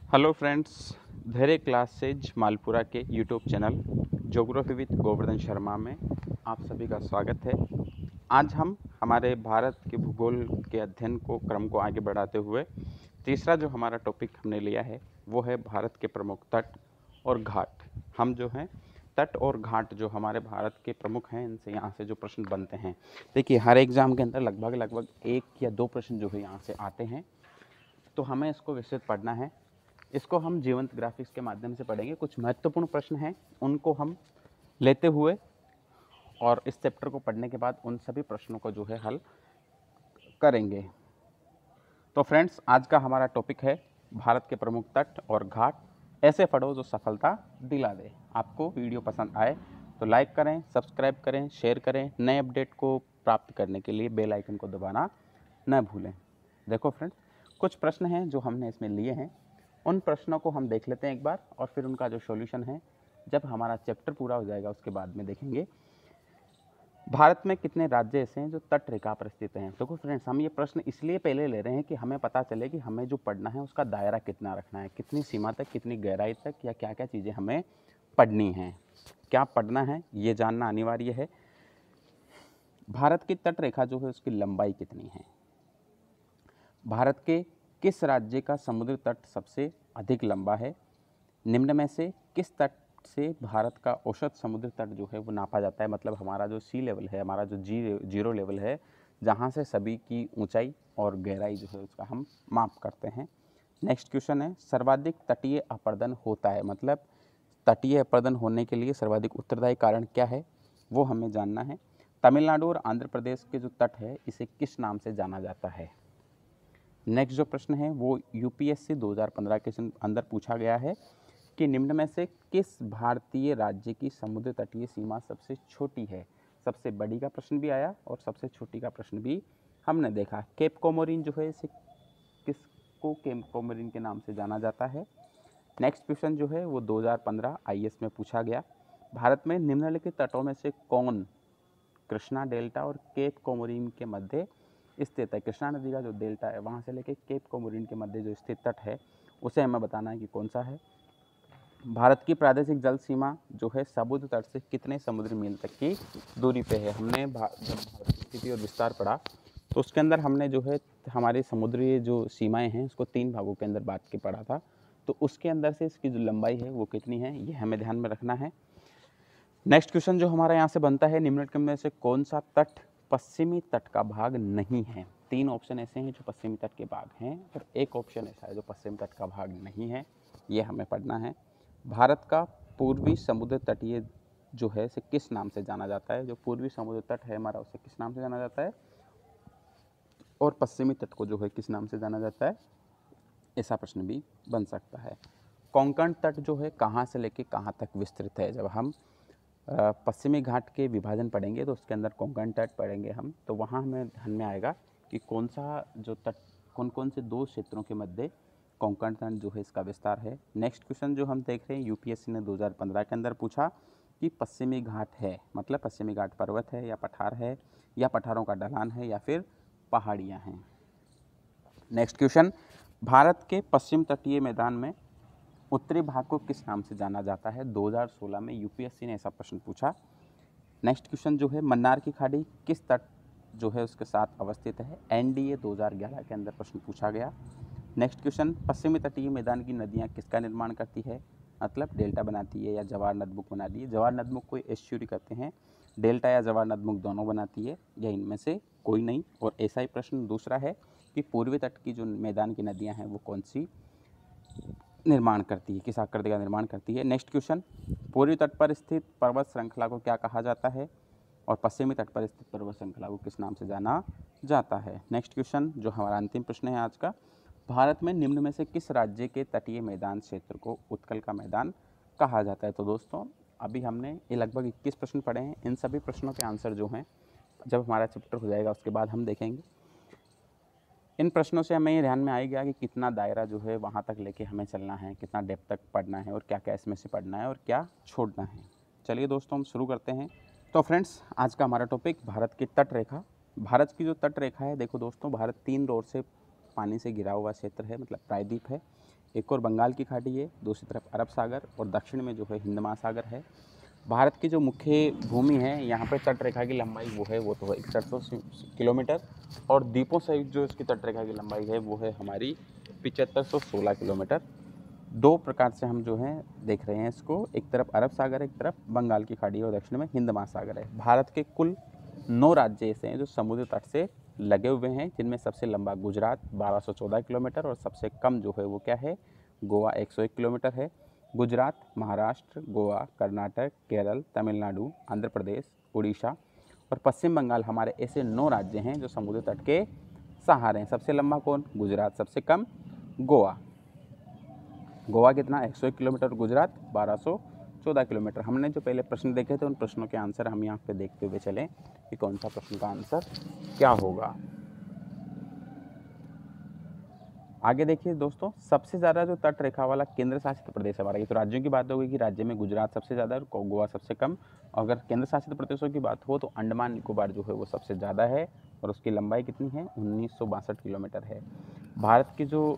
Hello friends, धैर्य classes Malpura के YouTube channel geography with Govardhan Sharma में आप सभी का स्वागत है। आज हम हमारे भारत के भूगोल के अध्ययन को क्रम को आगे बढ़ाते हुए तीसरा जो हमारा टॉपिक हमने लिया है वो है भारत के प्रमुख तट और घाट। हम जो हैं तट और घाट जो हमारे भारत के प्रमुख हैं, इनसे यहाँ से जो प्रश्न बनते हैं, देखिए हर एग्ज़ाम के अंदर लगभग एक या दो प्रश्न जो है यहाँ से आते हैं, तो हमें इसको विस्तृत पढ़ना है। इसको हम जीवंत ग्राफिक्स के माध्यम से पढ़ेंगे। कुछ महत्वपूर्ण प्रश्न हैं, उनको हम लेते हुए और इस चैप्टर को पढ़ने के बाद उन सभी प्रश्नों को जो है हल करेंगे। तो फ्रेंड्स, आज का हमारा टॉपिक है भारत के प्रमुख तट और घाट, ऐसे पढ़ो जो सफलता दिला दे। आपको वीडियो पसंद आए तो लाइक करें, सब्सक्राइब करें, शेयर करें। नए अपडेट को प्राप्त करने के लिए बेल आइकन को दबाना न भूलें। देखो फ्रेंड्स, कुछ प्रश्न हैं जो हमने इसमें लिए हैं, उन प्रश्नों को हम देख लेते हैं एक बार, और फिर उनका जो सॉल्यूशन है जब हमारा चैप्टर पूरा हो जाएगा उसके बाद में देखेंगे। भारत में कितने राज्य ऐसे हैं जो तट रेखा पर स्थित हैं? देखो फ्रेंड्स, हम ये प्रश्न इसलिए पहले ले रहे हैं कि हमें पता चले कि हमें जो पढ़ना है उसका दायरा कितना रखना है, कितनी सीमा तक, कितनी गहराई तक, या क्या क्या चीज़ें हमें पढ़नी हैं, क्या पढ़ना है, ये जानना अनिवार्य है। भारत की तट रेखा जो है उसकी लंबाई कितनी है? भारत के किस राज्य का समुद्र तट सबसे अधिक लंबा है? निम्न में से किस तट से भारत का औसत समुद्र तट जो है वो नापा जाता है? मतलब हमारा जो सी लेवल है, हमारा जो जीरो लेवल है, जहाँ से सभी की ऊंचाई और गहराई जो है उसका हम माप करते हैं। नेक्स्ट क्वेश्चन है, सर्वाधिक तटीय अपरदन होता है, मतलब तटीय अपरदन होने के लिए सर्वाधिक उत्तरदायी कारण क्या है, वो हमें जानना है। तमिलनाडु और आंध्र प्रदेश के जो तट है इसे किस नाम से जाना जाता है? नेक्स्ट जो प्रश्न है वो यूपीएससी 2015 के अंदर पूछा गया है कि निम्न में से किस भारतीय राज्य की समुद्र तटीय सीमा सबसे छोटी है? सबसे बड़ी का प्रश्न भी आया और सबसे छोटी का प्रश्न भी हमने देखा। केप कोमोरिन जो है इसे किसको केप कोमोरिन के नाम से जाना जाता है? नेक्स्ट क्वेश्चन जो है वो 2015 आईएएस में पूछा गया। भारत में निम्नलिखित तटों में से कौन कृष्णा डेल्टा और केप कोमोरिन के मध्य स्थित है? कृष्णा नदी का जो डेल्टा है वहाँ से लेके केप कोमोरिन के मध्य जो स्थित तट है उसे हमें बताना है कि कौन सा है। भारत की प्रादेशिक जल सीमा जो है समुद्र तट से कितने समुद्री मील तक की दूरी पे है? हमने जब भारत की स्थिति और विस्तार पढ़ा तो उसके अंदर हमने जो है हमारी समुद्री जो सीमाएं हैं उसको 3 भागों के अंदर बांट के पढ़ा था, तो उसके अंदर से इसकी जो लंबाई है वो कितनी है, ये हमें ध्यान में रखना है। नेक्स्ट क्वेश्चन जो हमारा यहाँ से बनता है, निम्नलिखित में से कौन सा तट पश्चिमी तट का भाग नहीं है? 3 ऑप्शन ऐसे हैं जो पश्चिमी तट के भाग हैं और एक ऑप्शन ऐसा है जो पश्चिमी तट का भाग नहीं है, ये हमें पढ़ना है। भारत का पूर्वी समुद्र तटीय जो है इसे किस नाम से जाना जाता है? जो पूर्वी समुद्र तट है हमारा उसे किस नाम से जाना जाता है? और पश्चिमी तट को जो है किस नाम से जाना जाता है? ऐसा प्रश्न भी बन सकता है। कोंकण तट जो है कहाँ से लेके कहाँ तक विस्तृत है? जब हम पश्चिमी घाट के विभाजन पढ़ेंगे तो उसके अंदर कोंकण तट पढ़ेंगे हम, तो वहाँ हमें ध्यान में आएगा कि कौन सा जो तट, कौन कौन से 2 क्षेत्रों के मध्य कोंकण तट जो है इसका विस्तार है। नेक्स्ट क्वेश्चन जो हम देख रहे हैं, यूपीएससी ने 2015 के अंदर पूछा कि पश्चिमी घाट है, मतलब पश्चिमी घाट पर्वत है या पठार है या पठारों का ढलान है या फिर पहाड़ियाँ हैं। नेक्स्ट क्वेश्चन, भारत के पश्चिम तटीय मैदान में उत्तरी भाग को किस नाम से जाना जाता है? 2016 में यूपीएससी ने ऐसा प्रश्न पूछा। नेक्स्ट क्वेश्चन जो है, मन्नार की खाड़ी किस तट जो है उसके साथ अवस्थित है? एनडीए 2011 के अंदर प्रश्न पूछा गया। नेक्स्ट क्वेश्चन, पश्चिमी तटीय मैदान की नदियाँ किसका निर्माण करती है? मतलब डेल्टा बनाती है या जवार नदमुख बनाती है? जवार नदमुख को एस्चुरी कहते हैं, डेल्टा या जवार नदमुख दोनों बनाती है, या इनमें से कोई नहीं? और ऐसा ही प्रश्न दूसरा है कि पूर्वी तट की जो मैदान की नदियाँ हैं वो कौन सी निर्माण करती है, किस आकृति का निर्माण करती है? नेक्स्ट क्वेश्चन, पूर्वी तट पर स्थित पर्वत श्रृंखला को क्या कहा जाता है? और पश्चिमी तट पर स्थित पर्वत श्रृंखला को किस नाम से जाना जाता है? नेक्स्ट क्वेश्चन जो हमारा अंतिम प्रश्न है आज का, भारत में निम्न में से किस राज्य के तटीय मैदान क्षेत्र को उत्कल का मैदान कहा जाता है? तो दोस्तों, अभी हमने ये लगभग 21 प्रश्न पढ़े हैं। इन सभी प्रश्नों के आंसर जो हैं जब हमारा चैप्टर हो जाएगा उसके बाद हम देखेंगे। इन प्रश्नों से हमें ये ध्यान में आ गया कि कितना दायरा जो है वहाँ तक लेके हमें चलना है, कितना डेप्थ तक पढ़ना है और क्या क्या इसमें से पढ़ना है और क्या छोड़ना है। चलिए दोस्तों, हम शुरू करते हैं। तो फ्रेंड्स, आज का हमारा टॉपिक भारत की तट रेखा। भारत की जो तट रेखा है, देखो दोस्तों, भारत 3 रोड से पानी से घिरा हुआ क्षेत्र है, मतलब प्रायद्वीप है। एक और बंगाल की खाड़ी है, दूसरी तरफ अरब सागर और दक्षिण में जो है हिंद महासागर है। भारत की जो मुख्य भूमि है, यहाँ पे तट रेखा की लंबाई वो तो है 6100 किलोमीटर, और द्वीपों सहित जो इसकी तट रेखा की लंबाई है वो है हमारी 7516 किलोमीटर। दो प्रकार से हम जो है देख रहे हैं इसको, एक तरफ अरब सागर, एक तरफ बंगाल की खाड़ी और दक्षिण में हिंद महासागर है। भारत के कुल 9 राज्य ऐसे हैं जो समुद्र तट से लगे हुए हैं, जिनमें सबसे लंबा गुजरात 1214 किलोमीटर और सबसे कम जो है वो क्या है, गोवा 101 किलोमीटर है। गुजरात, महाराष्ट्र, गोवा, कर्नाटक, केरल, तमिलनाडु, आंध्र प्रदेश, उड़ीसा और पश्चिम बंगाल हमारे ऐसे 9 राज्य हैं जो समुद्र तट के सहारे हैं। सबसे लंबा कौन? गुजरात। सबसे कम गोवा। गोवा कितना? 101 किलोमीटर। गुजरात 1214 किलोमीटर। हमने जो पहले प्रश्न देखे थे उन प्रश्नों के आंसर हम यहाँ पे देखते हुए चलें कि कौन सा प्रश्न का आंसर क्या होगा। आगे देखिए दोस्तों, सबसे ज़्यादा जो तट रेखा वाला केंद्र शासित प्रदेश है हमारा, ये तो राज्यों की बात हो गई कि राज्य में गुजरात सबसे ज़्यादा और गोवा सबसे कम। अगर केंद्र शासित प्रदेशों की बात हो तो अंडमान निकोबार जो है वो सबसे ज़्यादा है और उसकी लंबाई कितनी है? 1962 किलोमीटर है। भारत के जो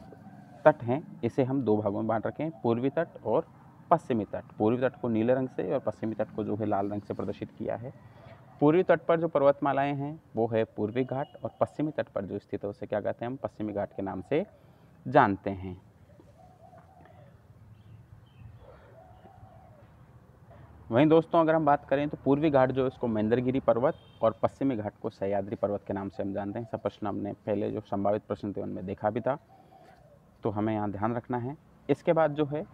तट हैं इसे हम दो भागों में बांट रखे हैं, पूर्वी तट और पश्चिमी तट। पूर्वी तट को नीले रंग से और पश्चिमी तट को जो है लाल रंग से प्रदर्शित किया है। पूर्वी तट पर जो पर्वतमालाएं हैं वो है पूर्वी घाट, और पश्चिमी तट पर जो स्थित है उसे क्या कहते हैं? हम पश्चिमी घाट के नाम से जानते हैं। वहीं दोस्तों अगर हम बात करें तो पूर्वी घाट जो है उसको महेंद्रगिरी पर्वत और पश्चिमी घाट को सह्याद्री पर्वत के नाम से हम जानते हैं। सब प्रश्न हमने पहले जो संभावित प्रश्न थे उनमें देखा भी था, तो हमें यहाँ ध्यान रखना है। इसके बाद जो है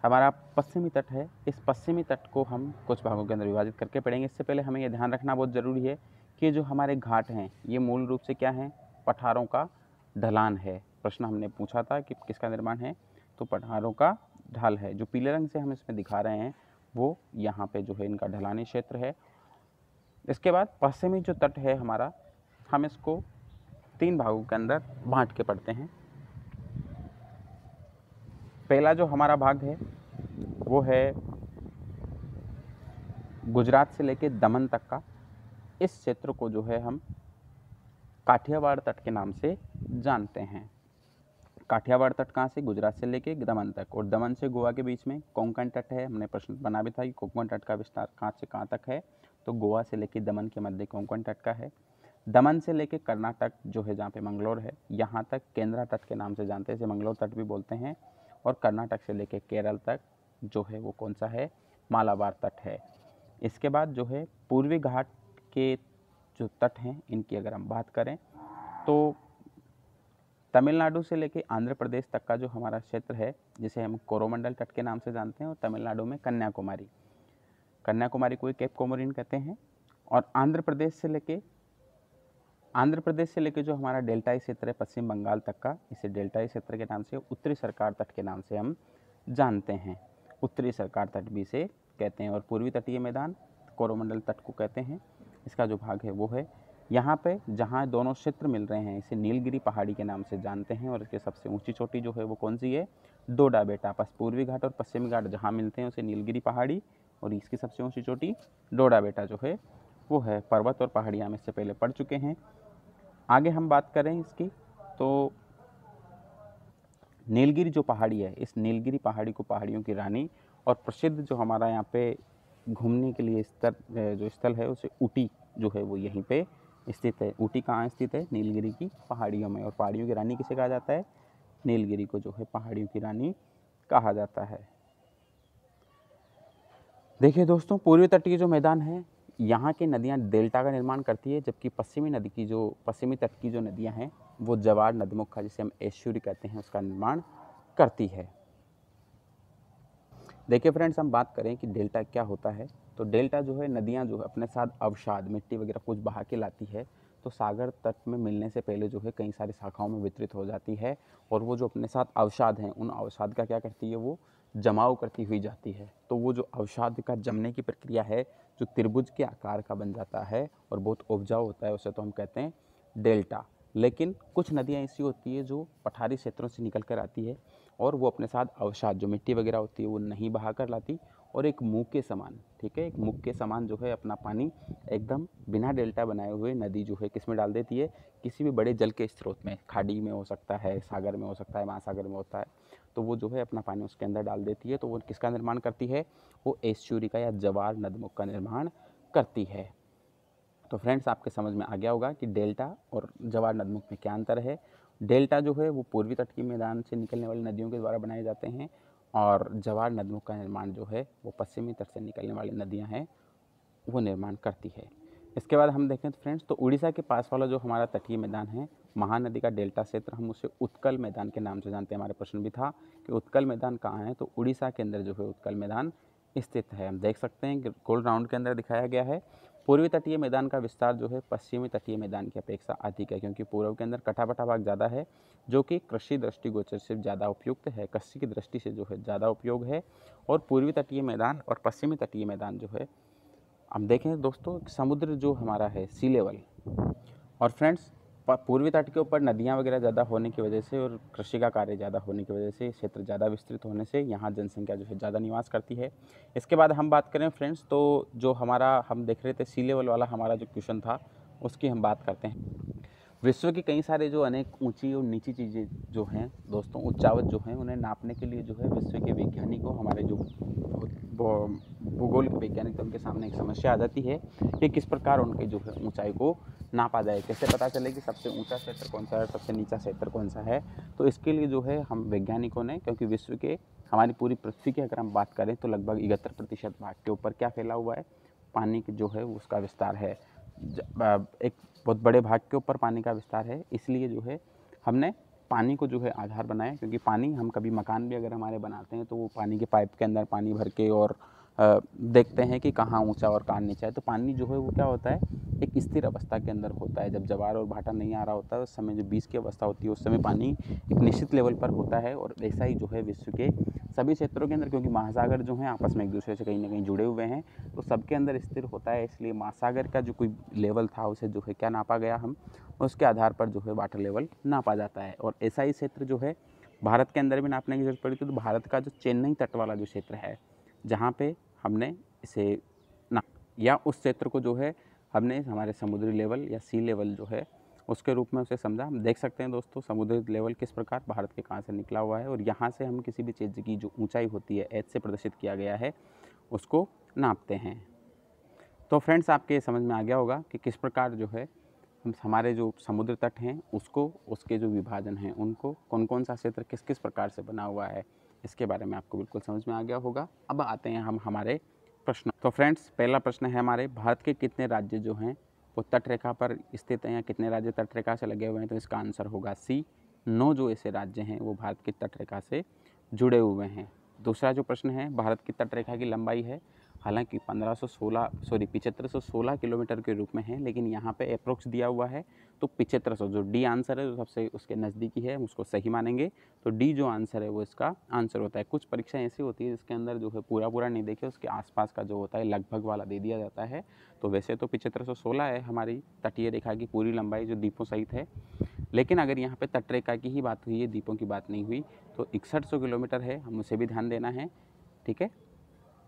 हमारा पश्चिमी तट है, इस पश्चिमी तट को हम कुछ भागों के अंदर विभाजित करके पढ़ेंगे। इससे पहले हमें यह ध्यान रखना बहुत ज़रूरी है कि जो हमारे घाट हैं ये मूल रूप से क्या हैं? पठारों का ढलान है। प्रश्न हमने पूछा था कि किसका निर्माण है, तो पठारों का ढाल है। जो पीले रंग से हम इसमें दिखा रहे हैं वो यहाँ पे जो है इनका ढलानी क्षेत्र है। इसके बाद पश्चिमी जो तट है हमारा, हम इसको 3 भागों के अंदर बांट के पढ़ते हैं। पहला जो हमारा भाग है वो है गुजरात से लेके दमन तक का। इस क्षेत्र को जो है हम काठियावाड़ तट के नाम से जानते हैं। काठियावाड़ तट कहाँ से? गुजरात से लेके दमन तक, और दमन से गोवा के बीच में कोंकण तट है। हमने प्रश्न बना भी था कि कोंकण तट का विस्तार कहाँ से कहाँ तक है, तो गोवा से लेके दमन के मध्य कोंकण तट का है। दमन से लेके कर्नाटक जो है जहाँ पे मंगलोर है, यहाँ तक केंद्रा तट के नाम से जानते हैं, इसे मंगलोर तट भी बोलते हैं। और कर्नाटक से लेके केरल तक जो है वो कौन सा है? मालाबार तट है। इसके बाद जो है पूर्वी घाट के जो तट हैं इनकी अगर हम बात करें तो तमिलनाडु से लेके आंध्र प्रदेश तक का जो हमारा क्षेत्र है जिसे हम कोरोमंडल तट के नाम से जानते हैं, और तमिलनाडु में कन्याकुमारी, कन्याकुमारी को केप कोमोरिन कहते हैं। और आंध्र प्रदेश से लेके जो हमारा डेल्टाई क्षेत्र है पश्चिम बंगाल तक का, इसे डेल्टाई क्षेत्र के नाम से, उत्तरी सरकार तट के नाम से हम जानते हैं। उत्तरी सरकार तट भी इसे कहते हैं। और पूर्वी तटीय मैदान कोरोमंडल तट को कहते हैं। इसका जो भाग है वो है यहाँ पे जहाँ दोनों क्षेत्र मिल रहे हैं इसे नीलगिरी पहाड़ी के नाम से जानते हैं। और इसके सबसे ऊंची चोटी जो है वो कौन सी है? डोडा बेटा। पूर्वी घाट और पश्चिमी घाट जहाँ मिलते हैं उसे नीलगिरी पहाड़ी, और इसकी सबसे ऊंची चोटी डोडा बेटा जो है वो है। पर्वत और पहाड़ियाँ हम इससे पहले पढ़ चुके हैं। आगे हम बात करें इसकी तो नीलगिरी जो पहाड़ी है, इस नीलगिरी पहाड़ी को पहाड़ियों की रानी और प्रसिद्ध जो हमारा यहाँ पे घूमने के लिए जो स्थल है उसे ऊटी जो है वो यहीं पे स्थित है। ऊटी कहाँ स्थित है? नीलगिरी की पहाड़ियों में। और पहाड़ियों की रानी किसे कहा जाता है? नीलगिरी को जो है पहाड़ियों की रानी कहा जाता है। देखिए दोस्तों, पूर्वी तटीय जो मैदान है यहाँ की नदियाँ डेल्टा का निर्माण करती है, जबकि पश्चिमी तट की जो नदियाँ हैं वो जवार नदमुखा, जिसे हम एस्चुरी कहते हैं, उसका निर्माण करती है। देखिए फ्रेंड्स, हम बात करें कि डेल्टा क्या होता है, तो डेल्टा जो है नदियाँ जो है अपने साथ अवसाद, मिट्टी वगैरह कुछ बहा के लाती है, तो सागर तट में मिलने से पहले जो है कई सारी शाखाओं में वितरित हो जाती है। और वो जो अपने साथ अवसाद हैं उन अवसाद का क्या करती है? वो जमाव करती हुई जाती है। तो वो जो अवसाद का जमने की प्रक्रिया है जो त्रिभुज के आकार का बन जाता है और बहुत उपजाऊ होता है, उसे तो हम कहते हैं डेल्टा। लेकिन कुछ नदियाँ ऐसी होती है जो पठारी क्षेत्रों से निकल कर आती है और वो अपने साथ अवसाद जो मिट्टी वगैरह होती है वो नहीं बहा कर लाती, और एक मुँह के समान, ठीक है, एक मुँह के समान जो है अपना पानी एकदम बिना डेल्टा बनाए हुए नदी जो है किस में डाल देती है? किसी भी बड़े जल के स्रोत में, खाड़ी में हो सकता है, सागर में हो सकता है, महासागर में होता है, तो वो जो है अपना पानी उसके अंदर डाल देती है, तो वो किसका निर्माण करती है, वो एस्चुरी का या जवार नदमुख का निर्माण करती है। तो फ्रेंड्स आपके समझ में आ गया होगा कि डेल्टा और जवार नदमुख में क्या अंतर है। डेल्टा जो है वो पूर्वी तट के मैदान से निकलने वाली नदियों के द्वारा बनाए जाते हैं, और जवार नदमुख का निर्माण जो है वो पश्चिमी तट से निकलने वाली नदियाँ हैं वो निर्माण करती है। इसके बाद हम देखें तो फ्रेंड्स, तो उड़ीसा के पास वाला जो हमारा तटीय मैदान है, महानदी का डेल्टा क्षेत्र, हम उसे उत्कल मैदान के नाम से जानते हैं। हमारे प्रश्न भी था कि उत्कल मैदान कहाँ है, तो उड़ीसा के अंदर जो है उत्कल मैदान स्थित है। हम देख सकते हैं कि गोल राउंड के अंदर दिखाया गया है। पूर्वी तटीय मैदान का विस्तार जो है पश्चिमी तटीय मैदान की अपेक्षा अधिक है, क्योंकि पूर्व के अंदर कटा-बटा भाग ज़्यादा है, जो कि कृषि दृष्टिगोचर से ज़्यादा उपयुक्त है, कृषि की दृष्टि से जो है ज़्यादा उपयोग है। और पूर्वी तटीय मैदान और पश्चिमी तटीय मैदान जो है, हम देखें दोस्तों, समुद्र जो हमारा है सी लेवल, और फ्रेंड्स पूर्वी तट के ऊपर नदियाँ वगैरह ज़्यादा होने की वजह से और कृषि का कार्य ज़्यादा होने की वजह से, क्षेत्र ज़्यादा विस्तृत होने से यहाँ जनसंख्या जो है ज़्यादा निवास करती है। इसके बाद हम बात करें फ्रेंड्स, तो जो हमारा हम देख रहे थे सी लेवल वाला हमारा जो क्वेश्चन था, उसकी हम बात करते हैं। विश्व की कई सारे जो अनेक ऊंची और नीची चीज़ें जो हैं दोस्तों, उच्चावत जो हैं, उन्हें नापने के लिए जो है विश्व के वैज्ञानिकों, हमारे जो भूगोल के वैज्ञानिक, उनके सामने एक समस्या आ जाती है कि किस प्रकार उनके जो है ऊंचाई को नापा जाए, कैसे पता चले कि सबसे ऊंचा क्षेत्र कौन सा है, सबसे नीचा क्षेत्र कौन सा है। तो इसके लिए जो है हम वैज्ञानिकों ने, क्योंकि विश्व के, हमारी पूरी पृथ्वी की अगर हम बात करें तो लगभग 71% भाग के ऊपर क्या फैला हुआ है, पानी की जो है उसका विस्तार है। एक बहुत बड़े भाग के ऊपर पानी का विस्तार है, इसलिए जो है हमने पानी को जो है आधार बनाया, क्योंकि पानी, हम कभी मकान भी अगर हमारे बनाते हैं तो वो पानी के पाइप के अंदर पानी भर के और देखते हैं कि कहाँ ऊंचा और कहाँ नीचा है। तो पानी जो है वो क्या होता है, एक स्थिर अवस्था के अंदर होता है। जब जवार और भाटा नहीं आ रहा होता है उस समय जो बीज की अवस्था होती है, उस समय पानी एक निश्चित लेवल पर होता है। और ऐसा ही जो है विश्व के सभी क्षेत्रों के अंदर, क्योंकि महासागर जो हैं आपस में एक दूसरे से कहीं ना कहीं जुड़े हुए हैं, तो सबके अंदर स्थिर होता है। इसलिए महासागर का जो कोई लेवल था उसे जो है क्या नापा गया, हम उसके आधार पर जो है वाटर लेवल नापा जाता है। और ऐसा ही क्षेत्र जो है भारत के अंदर भी नापने की जरूरत पड़ी थी। तो भारत का जो चेन्नई तट वाला जो क्षेत्र है, जहाँ पे हमने इसे ना, या उस क्षेत्र को जो है हमने हमारे समुद्री लेवल या सी लेवल जो है उसके रूप में उसे समझा। हम देख सकते हैं दोस्तों समुद्री लेवल किस प्रकार भारत के कहाँ से निकला हुआ है, और यहाँ से हम किसी भी चीज़ की जो ऊंचाई होती है, एच से प्रदर्शित किया गया है, उसको नापते हैं। तो फ्रेंड्स आपके समझ में आ गया होगा कि किस प्रकार जो है हम हमारे जो समुद्र तट हैं उसको, उसके जो विभाजन हैं उनको, कौन कौन सा क्षेत्र किस किस प्रकार से बना हुआ है, इसके बारे में आपको बिल्कुल समझ में आ गया होगा। अब आते हैं हम हमारे प्रश्न। तो फ्रेंड्स पहला प्रश्न है हमारे, भारत के कितने राज्य जो हैं वो तट रेखा पर स्थित हैं, या कितने राज्य तट रेखा से लगे हुए हैं, तो इसका आंसर होगा सी, 9 जो ऐसे राज्य हैं वो भारत की तट रेखा से जुड़े हुए हैं। दूसरा जो प्रश्न है, भारत की तट रेखा की लंबाई है, हालांकि 7516 किलोमीटर के रूप में है, लेकिन यहाँ पे अप्रोक्स दिया हुआ है, तो 7500 जो डी आंसर है जो सबसे उसके नज़दीकी है, हम उसको सही मानेंगे। तो डी जो आंसर है वो इसका आंसर होता है। कुछ परीक्षाएं ऐसी होती है जिसके अंदर जो है पूरा पूरा नहीं देखे, उसके आसपास का जो होता है लगभग वाला दे दिया जाता है। तो वैसे तो 7516 है हमारी तटीय रेखा की पूरी लंबाई जो द्वीपों सहित है, लेकिन अगर यहाँ पे तट रेखा की ही बात हुई है, द्वीपों की बात नहीं हुई, तो 6100 किलोमीटर है, हम उसे भी ध्यान देना है। ठीक है,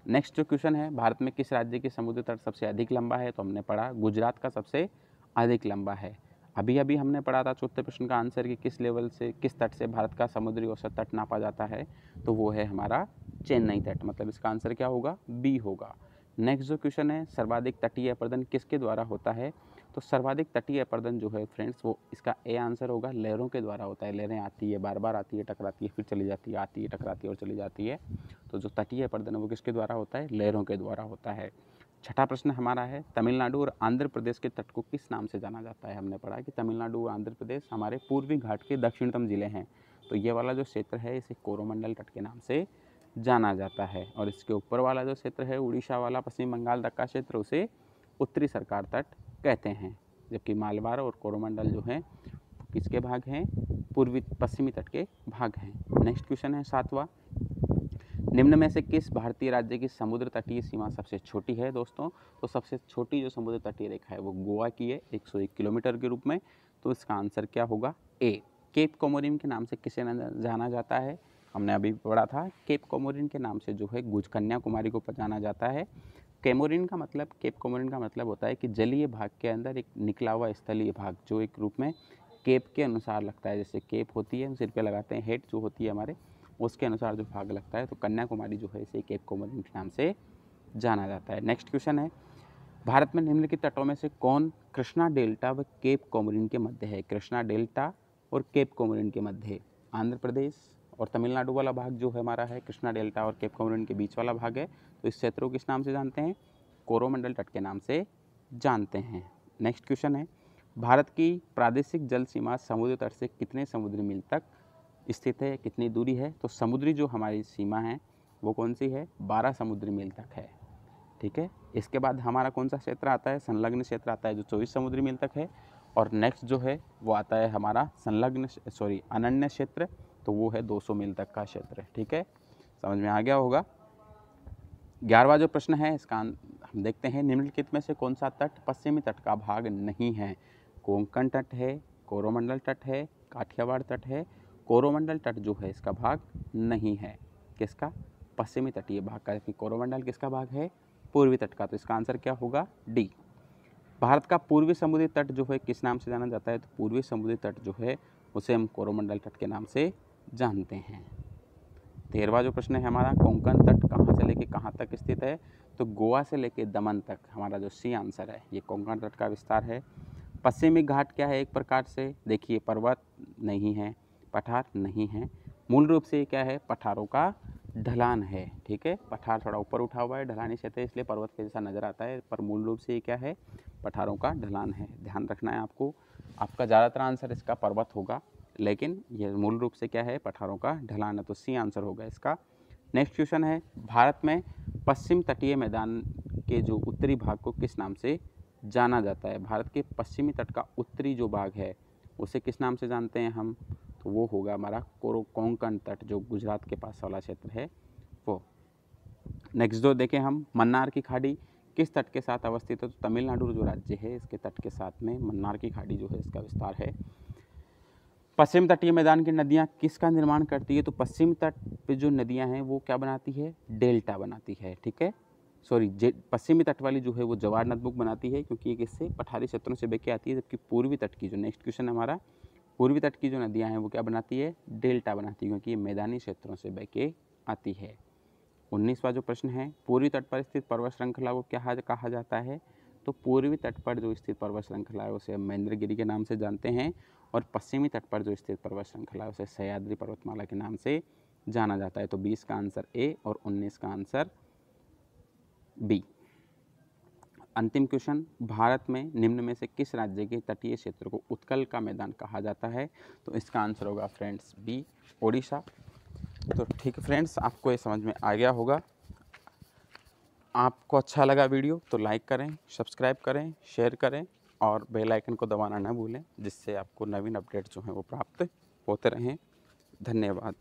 नेक्स्ट जो क्वेश्चन है, भारत में किस राज्य की समुद्र तट सबसे अधिक लंबा है, तो हमने पढ़ा गुजरात का सबसे अधिक लंबा है। अभी अभी हमने पढ़ा था चौथे प्रश्न का आंसर कि किस लेवल से, किस तट से भारत का समुद्री औसत तट नापा जाता है, तो वो है हमारा चेन्नई तट, मतलब इसका आंसर क्या होगा, बी होगा। नेक्स्ट जो क्वेश्चन है, सर्वाधिक तटीय अपर्दन किसके द्वारा होता है, तो सर्वाधिक तटीय अपर्दन जो है फ्रेंड्स वो इसका ए आंसर होगा, लहरों के द्वारा होता है। लहरें आती है, बार बार आती है, टकराती है, फिर चली जाती है, आती है, टकराती है और चली जाती है। तो जो तटीय अपर्दन है वो किसके द्वारा होता है, लहरों के द्वारा होता है। छठा प्रश्न हमारा है, तमिलनाडु और आंध्र प्रदेश के तट को किस नाम से जाना जाता है। हमने पढ़ा कि तमिलनाडु और आंध्र प्रदेश हमारे पूर्वी घाट के दक्षिणतम जिले हैं, तो ये वाला जो क्षेत्र है इसे कोरोमंडल तट के नाम से जाना जाता है। और इसके ऊपर वाला जो क्षेत्र है उड़ीसा वाला, पश्चिम बंगाल तक का क्षेत्र, उसे उत्तरी सरकार तट कहते हैं। जबकि मालवार और कोरोमंडल जो हैं किसके भाग हैं, पूर्वी पश्चिमी तट के भाग हैं। नेक्स्ट क्वेश्चन है सातवां, निम्न में से किस भारतीय राज्य की समुद्र तटीय सीमा सबसे छोटी है दोस्तों, तो सबसे छोटी जो समुद्र तटीय रेखा है वो गोवा की है 101 किलोमीटर के रूप में। तो इसका आंसर क्या होगा, ए। केप कोमोरिन के नाम से किसे जाना जाता है, हमने अभी पढ़ा था, केप कोमोरिन के नाम से जो है कन्याकुमारी को जाना जाता है। कैमोरिन का मतलब, केप कोमोरिन का मतलब होता है कि जलीय भाग के अंदर एक निकला हुआ स्थलीय भाग, जो एक रूप में केप के अनुसार लगता है। जैसे केप होती है, हम सिर पे लगाते हैं, हेड जो होती है हमारे, उसके अनुसार जो भाग लगता है, तो कन्याकुमारी जो है इसे केप कोमोरिन के नाम से जाना जाता है। नेक्स्ट क्वेश्चन है, भारत में निम्नलिखित तटों में से कौन कृष्णा डेल्टा व केप कोमोरिन के मध्य है? कृष्णा डेल्टा और केप कोमोरिन के मध्य आंध्र प्रदेश और तमिलनाडु वाला भाग जो है हमारा है, कृष्णा डेल्टा और केप कोमोरिन के बीच वाला भाग है, तो इस क्षेत्र को किस नाम से जानते हैं? कोरोमंडल तट के नाम से जानते हैं। नेक्स्ट क्वेश्चन है, भारत की प्रादेशिक जल सीमा समुद्र तट से कितने समुद्री मील तक स्थित है, कितनी दूरी है? तो समुद्री जो हमारी सीमा है वो कौन सी है? 12 समुद्री मील तक है। ठीक है, इसके बाद हमारा कौन सा क्षेत्र आता है? संलग्न क्षेत्र आता है जो 24 समुद्री मील तक है। और नेक्स्ट जो है वो आता है हमारा अनन्य क्षेत्र, तो वो है 200 मील तक का क्षेत्र। ठीक है, समझ में आ गया होगा। 11वां जो प्रश्न है इसका हम देखते हैं, निम्नलिखित में से कौन सा तट पश्चिमी तट का भाग नहीं है? कोंकण तट है, कोरोमंडल तट है, काठियावाड़ तट है। कोरोमंडल तट जो है इसका भाग नहीं है, किसका? पश्चिमी तटीय भाग का। कोरोमंडल किसका भाग है? पूर्वी तट का। तो इसका आंसर क्या होगा? डी। भारत का पूर्वी समुद्री तट जो है किस नाम से जाना जाता है? तो पूर्वी समुद्री तट जो है उसे हम कोरोमंडल तट के नाम से जानते हैं। 13वां जो प्रश्न है हमारा, कोंकण तट कहाँ से लेके कहाँ तक स्थित है? तो गोवा से लेके दमन तक, हमारा जो सी आंसर है ये कोंकण तट का विस्तार है। पश्चिमी घाट क्या है? एक प्रकार से देखिए पर्वत नहीं है, पठार नहीं है, मूल रूप से क्या है? पठारों का ढलान है। ठीक है, पठार थोड़ा ऊपर उठा हुआ है, ढलानी क्षेत्र है इसलिए पर्वत के जैसा नज़र आता है, पर मूल रूप से ये क्या है? पठारों का ढलान है। ध्यान रखना है आपको, आपका ज़्यादातर आंसर इसका पर्वत होगा, लेकिन ये मूल रूप से क्या है? पठारों का ढलान है, तो सी आंसर होगा इसका। नेक्स्ट क्वेश्चन है, भारत में पश्चिम तटीय मैदान के जो उत्तरी भाग को किस नाम से जाना जाता है? भारत के पश्चिमी तट का उत्तरी जो भाग है उसे किस नाम से जानते हैं हम? तो वो होगा हमारा कोंकण तट, जो गुजरात के पास वाला क्षेत्र है वो। नेक्स्ट जो देखें हम, मन्नार की खाड़ी किस तट के साथ अवस्थित है? तो तमिलनाडु जो राज्य है इसके तट के साथ में मन्नार की खाड़ी जो है इसका विस्तार है। पश्चिम तटीय मैदान की नदियाँ किसका निर्माण करती है? तो पश्चिम तट पे जो नदियाँ हैं वो क्या बनाती है? डेल्टा बनाती है। ठीक है, पश्चिमी तट वाली जो है वो जवार नदमुख बनाती है, क्योंकि ये किससे? पठारी क्षेत्रों से बह के आती है, जबकि पूर्वी तट की जो नेक्स्ट क्वेश्चन है हमारा, पूर्वी तट की जो नदियाँ हैं वो क्या बनाती है? डेल्टा बनाती है, क्योंकि ये मैदानी क्षेत्रों से बह के आती है। 19वां जो प्रश्न है, पूर्वी तट पर स्थित पर्वत श्रृंखला को क्या कहा जाता है? तो पूर्वी तट पर जो स्थित पर्वत श्रृंखला है उसे महेंद्रगिरी के नाम से जानते हैं, और पश्चिमी तट पर जो स्थित पर्वत श्रृंखला है उसे सह्याद्री पर्वतमाला के नाम से जाना जाता है। तो 20 का आंसर ए और 19 का आंसर बी। अंतिम क्वेश्चन, भारत में निम्न में से किस राज्य के तटीय क्षेत्र को उत्कल का मैदान कहा जाता है? तो इसका आंसर होगा फ्रेंड्स बी, ओडिशा। तो ठीक है फ्रेंड्स, आपको ये समझ में आ गया होगा। आपको अच्छा लगा वीडियो तो लाइक करें, सब्सक्राइब करें, शेयर करें और बेल आइकन को दबाना ना भूलें, जिससे आपको नवीन अपडेट जो हैं वो प्राप्त होते रहें। धन्यवाद।